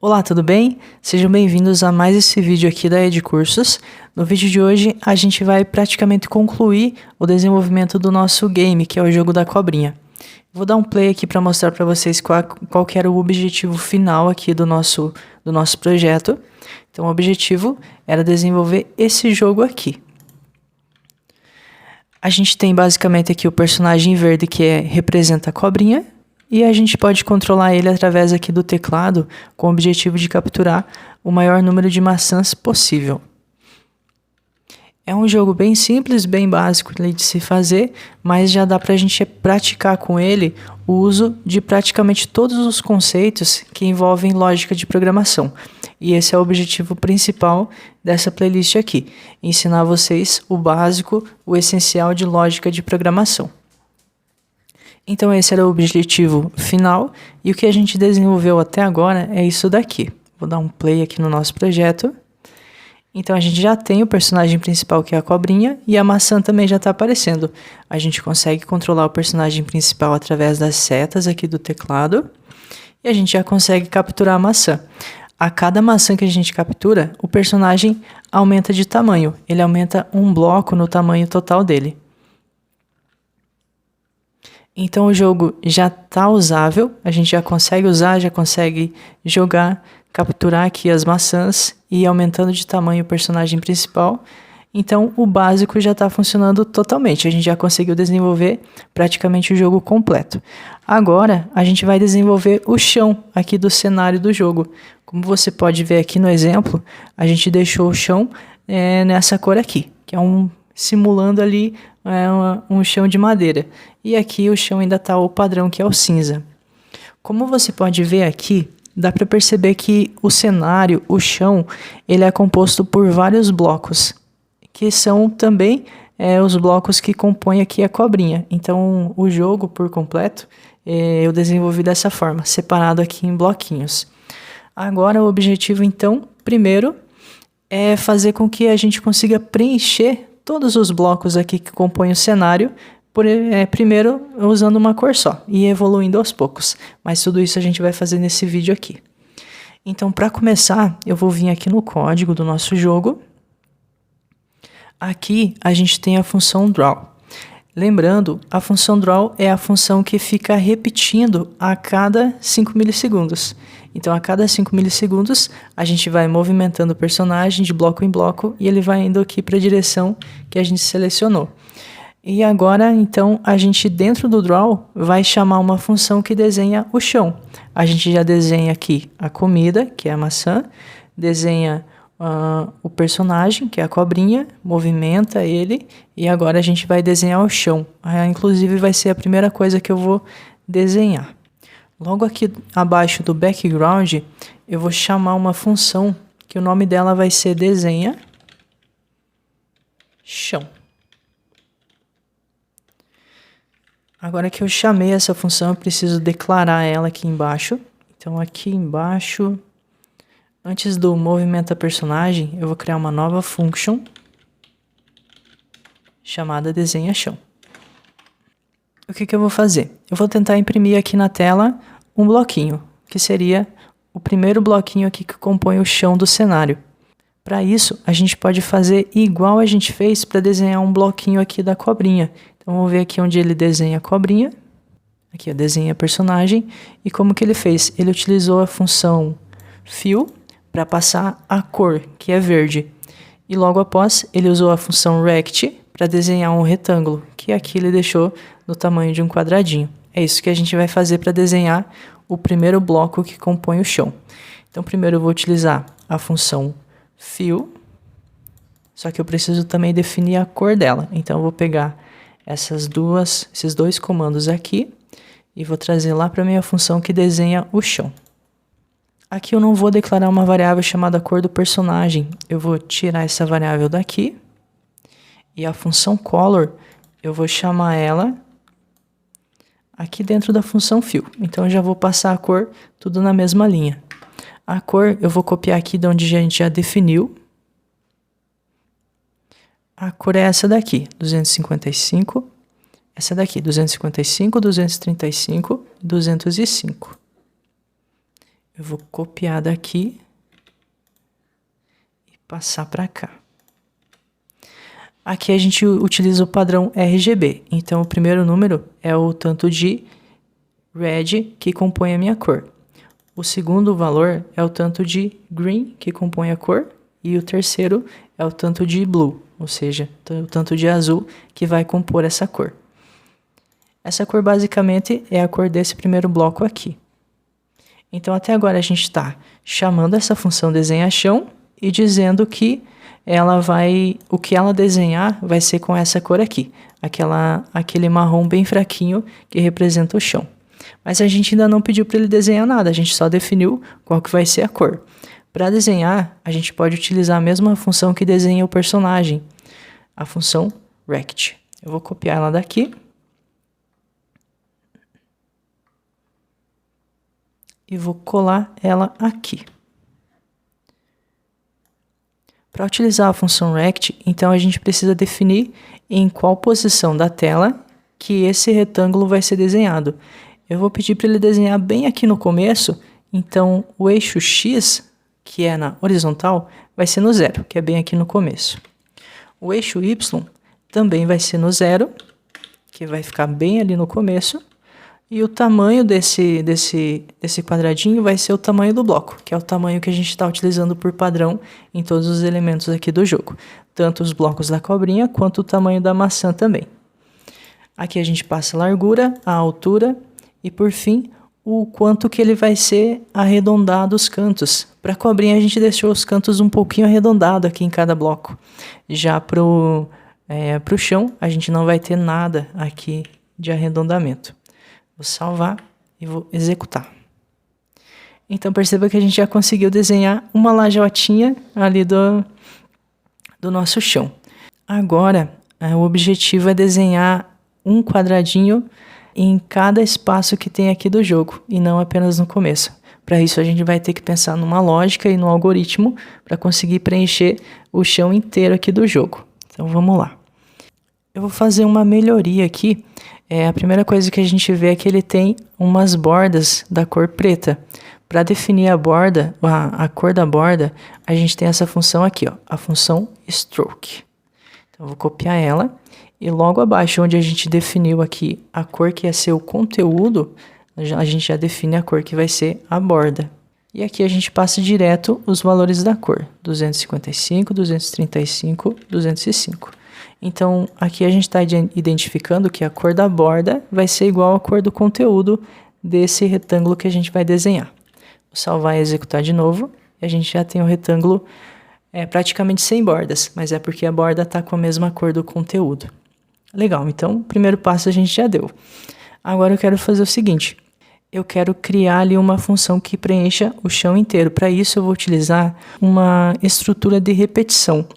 Olá, tudo bem? Sejam bem-vindos a mais esse vídeo aqui da EdCursos. No vídeo de hoje, a gente vai praticamente concluir o desenvolvimento do nosso game, que é o jogo da cobrinha. Vou dar um play aqui para mostrar para vocês qual que era o objetivo final aqui do nosso projeto. Então, o objetivo era desenvolver esse jogo aqui. A gente tem basicamente aqui o personagem verde que representa a cobrinha. E a gente pode controlar ele através aqui do teclado com o objetivo de capturar o maior número de maçãs possível. É um jogo bem simples, bem básico de se fazer, mas já dá para a gente praticar com ele o uso de praticamente todos os conceitos que envolvem lógica de programação. E esse é o objetivo principal dessa playlist aqui, ensinar vocês o básico, o essencial de lógica de programação. Então esse era o objetivo final e o que a gente desenvolveu até agora é isso daqui. Vou dar um play aqui no nosso projeto. Então a gente já tem o personagem principal que é a cobrinha e a maçã também já está aparecendo. A gente consegue controlar o personagem principal através das setas aqui do teclado e a gente já consegue capturar a maçã. A cada maçã que a gente captura, o personagem aumenta de tamanho. Ele aumenta um bloco no tamanho total dele. Então o jogo já está usável, a gente já consegue usar, já consegue jogar, capturar aqui as maçãs e ir aumentando de tamanho o personagem principal. Então o básico já está funcionando totalmente, a gente já conseguiu desenvolver praticamente o jogo completo. Agora a gente vai desenvolver o chão aqui do cenário do jogo. Como você pode ver aqui no exemplo, a gente deixou o chão nessa cor aqui, que é simulando ali um chão de madeira. E aqui o chão ainda está o padrão, que é o cinza. Como você pode ver aqui, dá para perceber que o cenário, o chão, ele é composto por vários blocos, que são também os blocos que compõem aqui a cobrinha. Então o jogo por completo eu desenvolvi dessa forma, separado aqui em bloquinhos. Agora o objetivo então, primeiro, é fazer com que a gente consiga preencher todos os blocos aqui que compõem o cenário, primeiro usando uma cor só e evoluindo aos poucos. Mas tudo isso a gente vai fazer nesse vídeo aqui. Então, para começar, eu vou vir aqui no código do nosso jogo. Aqui a gente tem a função draw. Lembrando, a função draw é a função que fica repetindo a cada 5 milissegundos. Então, a cada 5 milissegundos, a gente vai movimentando o personagem de bloco em bloco e ele vai indo aqui para a direção que a gente selecionou. E agora, então, a gente dentro do draw vai chamar uma função que desenha o chão. A gente já desenha aqui a comida, que é a maçã, desenha o personagem, que é a cobrinha, movimenta ele e agora a gente vai desenhar o chão. Inclusive vai ser a primeira coisa que eu vou desenhar. Logo aqui abaixo do background, eu vou chamar uma função que o nome dela vai ser desenha chão. Agora que eu chamei essa função, eu preciso declarar ela aqui embaixo. Então aqui embaixo, antes do movimenta personagem, eu vou criar uma nova function chamada desenha chão. O que eu vou fazer? Eu vou tentar imprimir aqui na tela um bloquinho, que seria o primeiro bloquinho aqui que compõe o chão do cenário. Para isso, a gente pode fazer igual a gente fez para desenhar um bloquinho aqui da cobrinha. Então, vamos ver aqui onde ele desenha a cobrinha. Aqui, ó, desenha personagem. E como que ele fez? Ele utilizou a função fill para passar a cor, que é verde. E logo após, ele usou a função rect para desenhar um retângulo, que aqui ele deixou no tamanho de um quadradinho. É isso que a gente vai fazer para desenhar o primeiro bloco que compõe o chão. Então, primeiro eu vou utilizar a função fill, só que eu preciso também definir a cor dela. Então, eu vou pegar esses dois comandos aqui e vou trazer lá para a minha função que desenha o chão. Aqui eu não vou declarar uma variável chamada cor do personagem. Eu vou tirar essa variável daqui e a função color eu vou chamar ela aqui dentro da função fill. Então eu já vou passar a cor tudo na mesma linha. A cor eu vou copiar aqui de onde a gente já definiu. A cor é essa daqui, 255. Essa daqui, 255, 235, 205. Eu vou copiar daqui e passar para cá. Aqui a gente utiliza o padrão RGB, então o primeiro número é o tanto de red que compõe a minha cor. O segundo valor é o tanto de green que compõe a cor e o terceiro é o tanto de blue, ou seja, o tanto de azul que vai compor essa cor. Essa cor basicamente é a cor desse primeiro bloco aqui. Então até agora a gente está chamando essa função desenha-chão e dizendo que o que ela desenhar vai ser com essa cor aqui, aquele marrom bem fraquinho que representa o chão. Mas a gente ainda não pediu para ele desenhar nada, a gente só definiu qual que vai ser a cor. Para desenhar, a gente pode utilizar a mesma função que desenha o personagem, a função rect. Eu vou copiar ela daqui. E vou colar ela aqui. Para utilizar a função rect, então a gente precisa definir em qual posição da tela que esse retângulo vai ser desenhado. Eu vou pedir para ele desenhar bem aqui no começo, então o eixo X, que é na horizontal, vai ser no 0, que é bem aqui no começo. O eixo Y também vai ser no 0, que vai ficar bem ali no começo. E o tamanho desse quadradinho vai ser o tamanho do bloco, que é o tamanho que a gente está utilizando por padrão em todos os elementos aqui do jogo. Tanto os blocos da cobrinha, quanto o tamanho da maçã também. Aqui a gente passa a largura, a altura e, por fim, o quanto que ele vai ser arredondado os cantos. Para a cobrinha a gente deixou os cantos um pouquinho arredondados aqui em cada bloco. Já para o chão a gente não vai ter nada aqui de arredondamento. Vou salvar e vou executar. Então perceba que a gente já conseguiu desenhar uma lajotinha ali do nosso chão. Agora o objetivo é desenhar um quadradinho em cada espaço que tem aqui do jogo e não apenas no começo. Para isso a gente vai ter que pensar numa lógica e no algoritmo para conseguir preencher o chão inteiro aqui do jogo. Então vamos lá. Eu vou fazer uma melhoria aqui. A primeira coisa que a gente vê é que ele tem umas bordas da cor preta. Para definir a borda, a cor da borda, a gente tem essa função aqui, ó, a função stroke. Então eu vou copiar ela e logo abaixo onde a gente definiu aqui a cor que ia ser o conteúdo, a gente já define a cor que vai ser a borda. E aqui a gente passa direto os valores da cor, 255, 235, 205. Então, aqui a gente está identificando que a cor da borda vai ser igual à cor do conteúdo desse retângulo que a gente vai desenhar. Vou salvar e executar de novo. E a gente já tem um retângulo praticamente sem bordas, mas é porque a borda está com a mesma cor do conteúdo. Legal, então o primeiro passo a gente já deu. Agora eu quero fazer o seguinte. Eu quero criar ali uma função que preencha o chão inteiro. Para isso eu vou utilizar uma estrutura de repetição.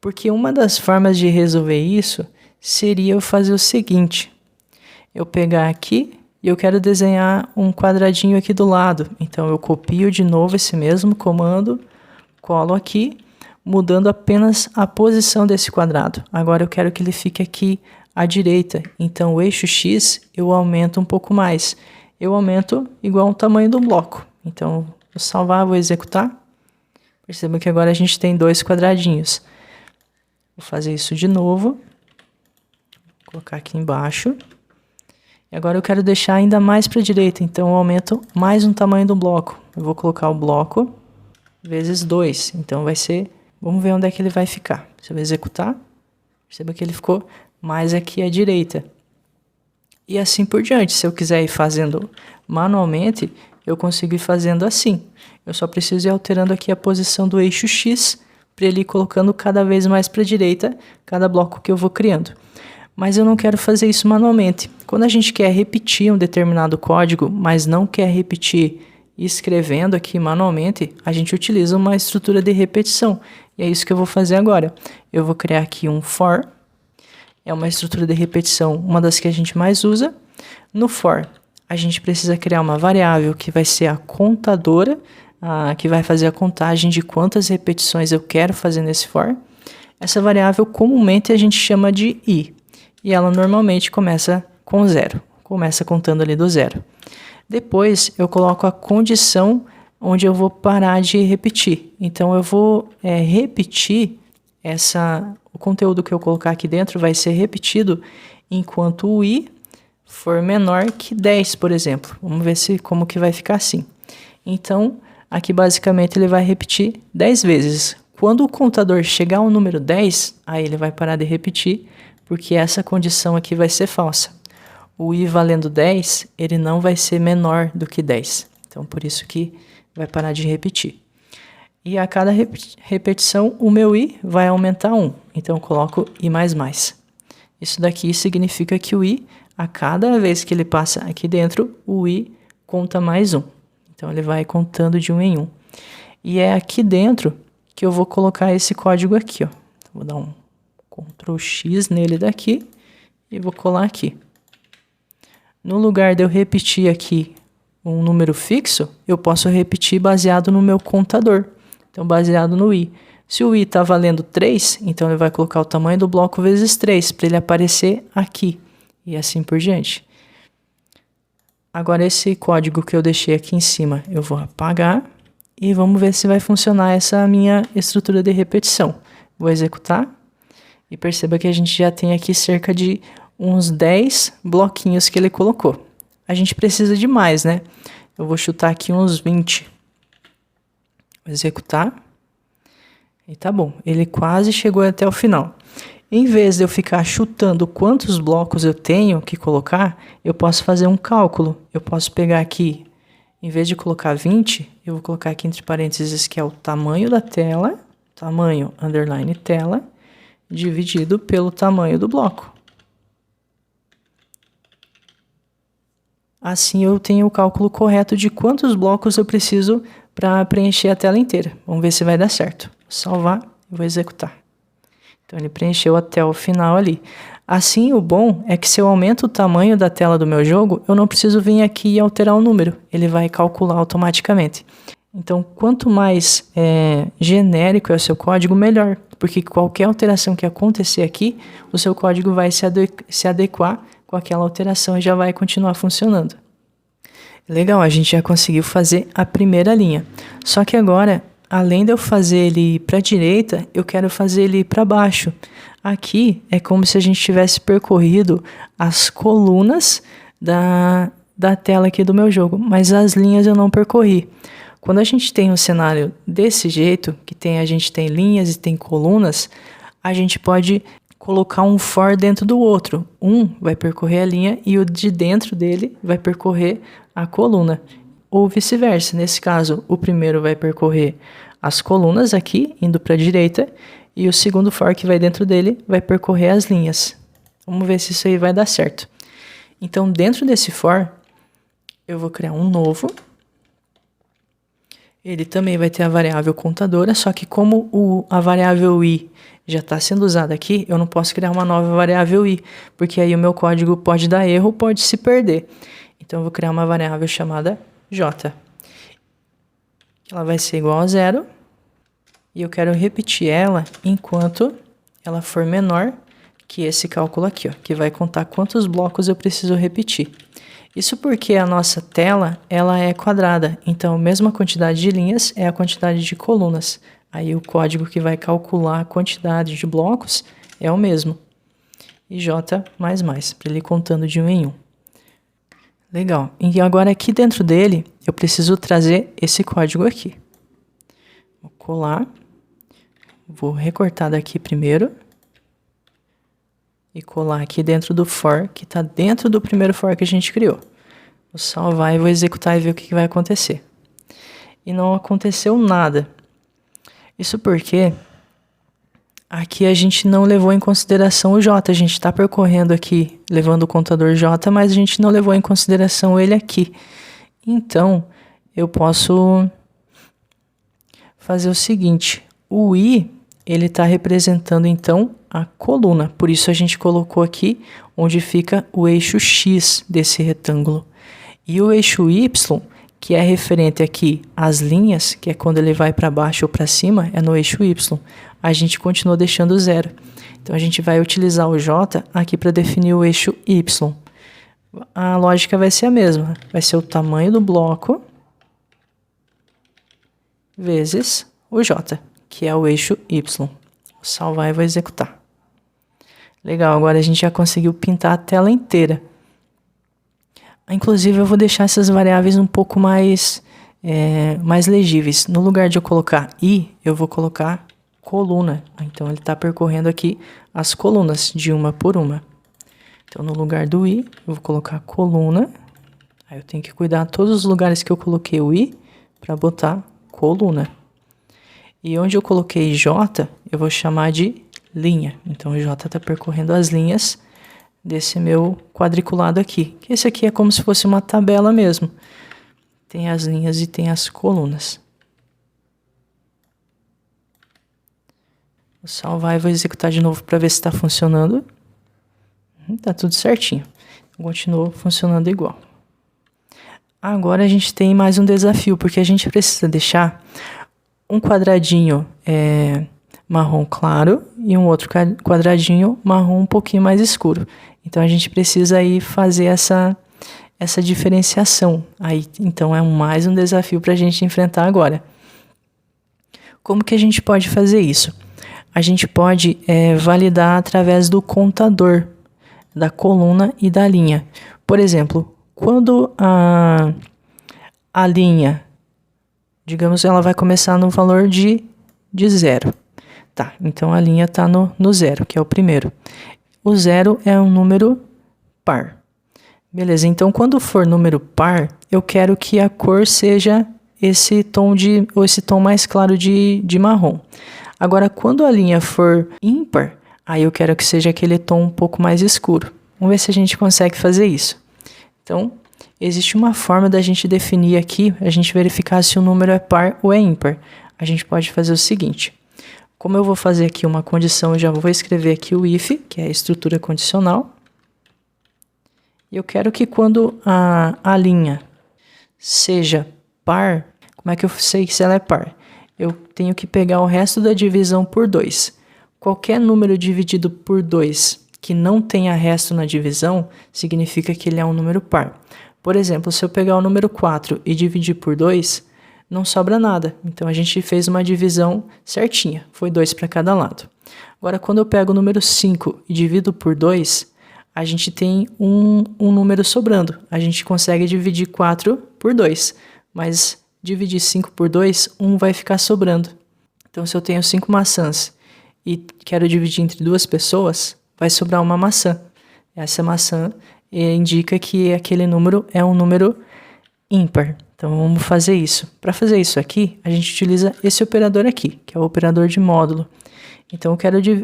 Porque uma das formas de resolver isso seria eu fazer o seguinte. Eu pegar aqui e eu quero desenhar um quadradinho aqui do lado. Então eu copio de novo esse mesmo comando, colo aqui, mudando apenas a posição desse quadrado. Agora eu quero que ele fique aqui à direita. Então o eixo X eu aumento um pouco mais. Eu aumento igual ao tamanho do bloco. Então vou salvar, vou executar. Perceba que agora a gente tem dois quadradinhos. Vou fazer isso de novo. Vou colocar aqui embaixo. E agora eu quero deixar ainda mais para a direita. Então eu aumento mais um tamanho do bloco. Eu vou colocar o bloco vezes 2. Então vai ser... Vamos ver onde é que ele vai ficar. Você vai executar. Perceba que ele ficou mais aqui à direita. E assim por diante. Se eu quiser ir fazendo manualmente, eu consigo ir fazendo assim. Eu só preciso ir alterando aqui a posição do eixo X para ele ir colocando cada vez mais para a direita cada bloco que eu vou criando. Mas eu não quero fazer isso manualmente. Quando a gente quer repetir um determinado código, mas não quer repetir escrevendo aqui manualmente, a gente utiliza uma estrutura de repetição. E é isso que eu vou fazer agora. Eu vou criar aqui um for. É uma estrutura de repetição, uma das que a gente mais usa. No for, a gente precisa criar uma variável que vai ser a contadora, que vai fazer a contagem de quantas repetições eu quero fazer nesse for. Essa variável comumente a gente chama de i. E ela normalmente começa com 0. Começa contando ali do 0. Depois eu coloco a condição onde eu vou parar de repetir. Então, eu vou repetir o conteúdo que eu colocar aqui dentro vai ser repetido enquanto o i for menor que 10, por exemplo. Vamos ver como que vai ficar assim. Então, aqui basicamente ele vai repetir 10 vezes. Quando o contador chegar ao número 10, aí ele vai parar de repetir, porque essa condição aqui vai ser falsa. O i valendo 10, ele não vai ser menor do que 10. Então, por isso que vai parar de repetir. E a cada repetição, o meu i vai aumentar 1. Então, eu coloco i mais mais. Isso daqui significa que o i, a cada vez que ele passa aqui dentro, o i conta mais 1. Então, ele vai contando de 1 em 1. E é aqui dentro que eu vou colocar esse código aqui, ó. Vou dar um Ctrl X nele daqui e vou colar aqui. No lugar de eu repetir aqui um número fixo, eu posso repetir baseado no meu contador. Então, baseado no i. Se o i está valendo 3, então ele vai colocar o tamanho do bloco vezes 3, para ele aparecer aqui. E assim por diante. Agora, esse código que eu deixei aqui em cima, eu vou apagar. E vamos ver se vai funcionar essa minha estrutura de repetição. Vou executar. E perceba que a gente já tem aqui cerca de uns 10 bloquinhos que ele colocou. A gente precisa de mais, né? Eu vou chutar aqui uns 20. Vou executar. E tá bom. Ele quase chegou até o final. Em vez de eu ficar chutando quantos blocos eu tenho que colocar, eu posso fazer um cálculo. Eu posso pegar aqui, em vez de colocar 20, eu vou colocar aqui entre parênteses que é o tamanho da tela, tamanho underline tela, dividido pelo tamanho do bloco. Assim eu tenho o cálculo correto de quantos blocos eu preciso para preencher a tela inteira. Vamos ver se vai dar certo. Vou salvar e vou executar. Então ele preencheu até o final ali. Assim, o bom é que se eu aumento o tamanho da tela do meu jogo, eu não preciso vir aqui e alterar o número. Ele vai calcular automaticamente. Então, quanto mais genérico é o seu código, melhor. Porque qualquer alteração que acontecer aqui, o seu código vai se adequar com aquela alteração e já vai continuar funcionando. Legal, a gente já conseguiu fazer a primeira linha. Só que agora, além de eu fazer ele para a direita, eu quero fazer ele para baixo. Aqui é como se a gente tivesse percorrido as colunas da tela aqui do meu jogo, mas as linhas eu não percorri. Quando a gente tem um cenário desse jeito, a gente tem linhas e tem colunas, a gente pode colocar um for dentro do outro. Um vai percorrer a linha e o de dentro dele vai percorrer a coluna. Ou vice-versa. Nesse caso, o primeiro vai percorrer as colunas aqui, indo para a direita, e o segundo for que vai dentro dele vai percorrer as linhas. Vamos ver se isso aí vai dar certo. Então, dentro desse for, eu vou criar um novo. Ele também vai ter a variável contadora, só que como a variável i já está sendo usada aqui, eu não posso criar uma nova variável i, porque aí o meu código pode dar erro, pode se perder. Então, eu vou criar uma variável chamada j. Ela vai ser igual a 0, e eu quero repetir ela enquanto ela for menor que esse cálculo aqui, ó, que vai contar quantos blocos eu preciso repetir. Isso porque a nossa tela ela é quadrada, então a mesma quantidade de linhas é a quantidade de colunas. Aí o código que vai calcular a quantidade de blocos é o mesmo. E j mais mais, para ele ir contando de 1 em 1. Legal. E agora aqui dentro dele eu preciso trazer esse código aqui. Vou colar. Vou recortar daqui primeiro. E colar aqui dentro do for, que está dentro do primeiro for que a gente criou. Vou salvar e vou executar e ver o que vai acontecer. E não aconteceu nada. Isso porque aqui a gente não levou em consideração o J. A gente está percorrendo aqui, levando o contador J, mas a gente não levou em consideração ele aqui. Então, eu posso fazer o seguinte. O I, ele está representando, então, a coluna. Por isso, a gente colocou aqui onde fica o eixo X desse retângulo. E o eixo Y, que é referente aqui às linhas, que é quando ele vai para baixo ou para cima, é no eixo Y. A gente continua deixando 0. Então, a gente vai utilizar o J aqui para definir o eixo Y. A lógica vai ser a mesma. Vai ser o tamanho do bloco vezes o J, que é o eixo Y. Vou salvar e vou executar. Legal, agora a gente já conseguiu pintar a tela inteira. Inclusive, eu vou deixar essas variáveis um pouco mais legíveis. No lugar de eu colocar I, eu vou colocar coluna. Então, ele está percorrendo aqui as colunas de uma por uma. Então, no lugar do I, eu vou colocar coluna. Aí eu tenho que cuidar de todos os lugares que eu coloquei o I para botar coluna. E onde eu coloquei J, eu vou chamar de linha. Então, o J está percorrendo as linhas desse meu quadriculado aqui. Que esse aqui é como se fosse uma tabela mesmo. Tem as linhas e tem as colunas. Vou salvar e vou executar de novo para ver se está funcionando. Tá tudo certinho. Continuou funcionando igual. Agora a gente tem mais um desafio, porque a gente precisa deixar um quadradinho marrom claro e um outro quadradinho marrom um pouquinho mais escuro. Então a gente precisa aí fazer essa diferenciação. Aí, então é mais um desafio para a gente enfrentar agora. Como que a gente pode fazer isso? A gente pode validar através do contador da coluna e da linha. Por exemplo, quando a linha, digamos, ela vai começar no valor de 0. Tá, então a linha está no 0, que é o primeiro. O 0 é um número par. Beleza, então quando for número par, eu quero que a cor seja esse tom mais claro de marrom. Agora, quando a linha for ímpar, aí eu quero que seja aquele tom um pouco mais escuro. Vamos ver se a gente consegue fazer isso. Então, existe uma forma da gente definir aqui, a gente verificar se o número é par ou é ímpar. A gente pode fazer o seguinte. Como eu vou fazer aqui uma condição, eu já vou escrever aqui o if, que é a estrutura condicional. E eu quero que quando a linha seja par, como é que eu sei se ela é par? Eu tenho que pegar o resto da divisão por 2. Qualquer número dividido por 2 que não tenha resto na divisão, significa que ele é um número par. Por exemplo, se eu pegar o número 4 e dividir por 2, não sobra nada. Então, a gente fez uma divisão certinha. Foi 2 para cada lado. Agora, quando eu pego o número 5 e divido por 2, a gente tem um número sobrando. A gente consegue dividir 4 por 2. Mas dividir 5 por 2, 1 vai ficar sobrando. Então, se eu tenho 5 maçãs e quero dividir entre 2 pessoas, vai sobrar uma maçã. Essa maçã indica que aquele número é um número ímpar. Então, vamos fazer isso. Para fazer isso aqui, a gente utiliza esse operador aqui, que é o operador de módulo. Então,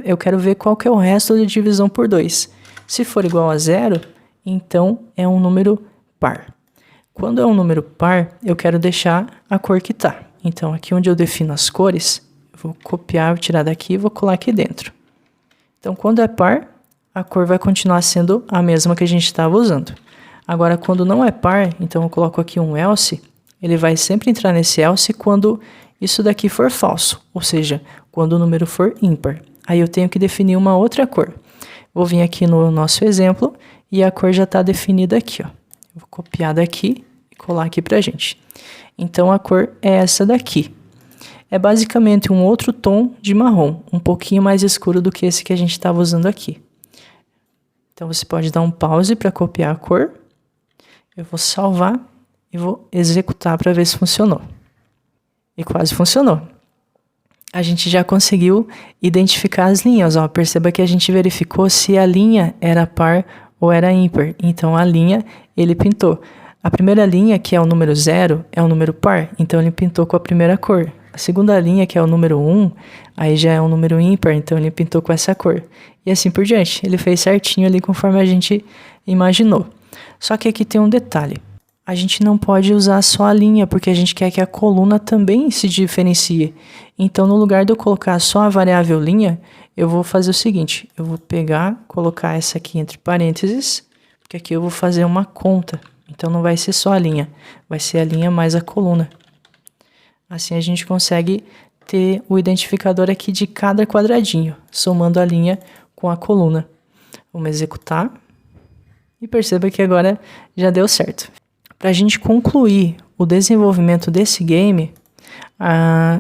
eu quero ver qual que é o resto da divisão por 2. Se for igual a 0, então é um número par. Quando é um número par, eu quero deixar a cor que está. Então, aqui onde eu defino as cores, eu vou copiar, vou tirar daqui e vou colar aqui dentro. Então, quando é par, a cor vai continuar sendo a mesma que a gente estava usando. Agora, quando não é par, então eu coloco aqui um else, ele vai sempre entrar nesse else quando isso daqui for falso, ou seja, quando o número for ímpar. Aí eu tenho que definir uma outra cor. Vou vir aqui no nosso exemplo e a cor já está definida aqui, ó. Vou copiar daqui e colar aqui pra gente. Então, a cor é essa daqui. É basicamente um outro tom de marrom, um pouquinho mais escuro do que esse que a gente estava usando aqui. Então, você pode dar um pause para copiar a cor. Eu vou salvar e vou executar para ver se funcionou. E quase funcionou. A gente já conseguiu identificar as linhas. Ó. Perceba que a gente verificou se a linha era par ou era ímpar. Então, a linha ele pintou. A primeira linha, que é o número 0, é um número par. Então, ele pintou com a primeira cor. A segunda linha, que é o número 1, aí já é um número ímpar. Então, ele pintou com essa cor. E assim por diante. Ele fez certinho ali conforme a gente imaginou. Só que aqui tem um detalhe. A gente não pode usar só a linha, porque a gente quer que a coluna também se diferencie. Então, no lugar de eu colocar só a variável linha, eu vou fazer o seguinte. Eu vou pegar, colocar essa aqui entre parênteses, porque aqui eu vou fazer uma conta. Então, não vai ser só a linha, vai ser a linha mais a coluna. Assim, a gente consegue ter o identificador aqui de cada quadradinho, somando a linha com a coluna. Vamos executar. E perceba que agora já deu certo. Para a gente concluir o desenvolvimento desse game,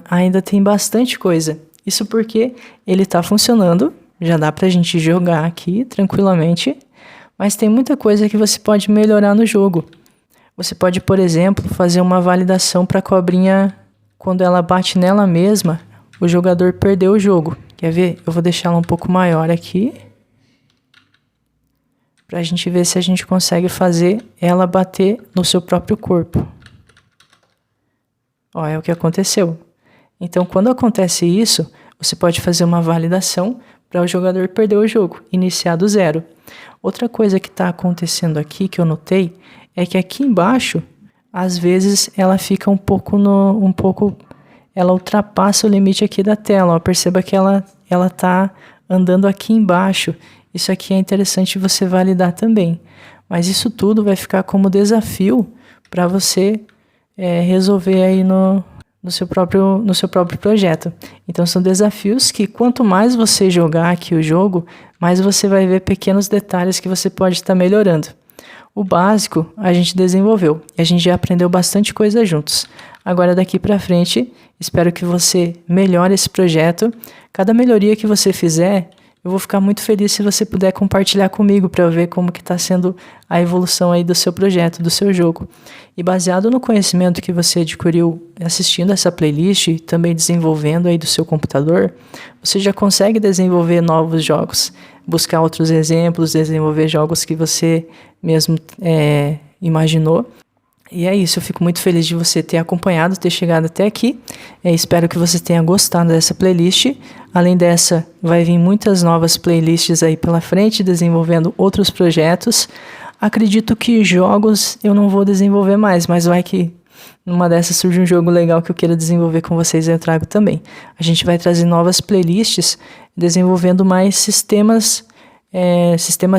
ainda tem bastante coisa. Isso porque ele está funcionando, já dá pra gente jogar aqui tranquilamente, mas tem muita coisa que você pode melhorar no jogo. Você pode, por exemplo, fazer uma validação para a cobrinha, quando ela bate nela mesma, o jogador perdeu o jogo. Quer ver? Eu vou deixar ela um pouco maior aqui, para a gente ver se a gente consegue fazer ela bater no seu próprio corpo. Ó, é o que aconteceu. Então, quando acontece isso, você pode fazer uma validação para o jogador perder o jogo, iniciar do zero. Outra coisa que está acontecendo aqui, que eu notei, é que aqui embaixo, às vezes, ela fica ela ultrapassa o limite aqui da tela. Ó. Perceba que ela está andando aqui embaixo. Isso aqui é interessante você validar também. Mas isso tudo vai ficar como desafio para você resolver aí no seu próprio projeto. Então são desafios que quanto mais você jogar aqui o jogo, mais você vai ver pequenos detalhes que você pode estar melhorando. O básico a gente desenvolveu e a gente já aprendeu bastante coisa juntos. Agora daqui para frente, espero que você melhore esse projeto. Cada melhoria que você fizer, eu vou ficar muito feliz se você puder compartilhar comigo para eu ver como que está sendo a evolução aí do seu projeto, do seu jogo. E baseado no conhecimento que você adquiriu assistindo essa playlist e também desenvolvendo aí do seu computador, você já consegue desenvolver novos jogos, buscar outros exemplos, desenvolver jogos que você mesmo imaginou. E é isso, eu fico muito feliz de você ter acompanhado, ter chegado até aqui. Espero que você tenha gostado dessa playlist. Além dessa, vai vir muitas novas playlists aí pela frente, desenvolvendo outros projetos. Acredito que jogos eu não vou desenvolver mais, mas vai que numa dessas surge um jogo legal que eu queira desenvolver com vocês, eu trago também. A gente vai trazer novas playlists, desenvolvendo mais sistemas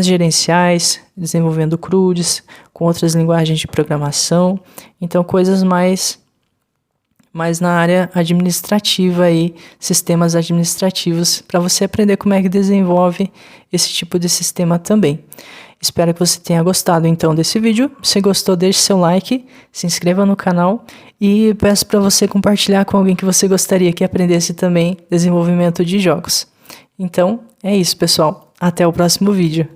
gerenciais, desenvolvendo CRUDs, com outras linguagens de programação, então coisas mais na área administrativa aí, sistemas administrativos, para você aprender como é que desenvolve esse tipo de sistema também. Espero que você tenha gostado então desse vídeo. Se gostou, deixe seu like, se inscreva no canal e peço para você compartilhar com alguém que você gostaria que aprendesse também desenvolvimento de jogos. Então, é isso, pessoal. Até o próximo vídeo.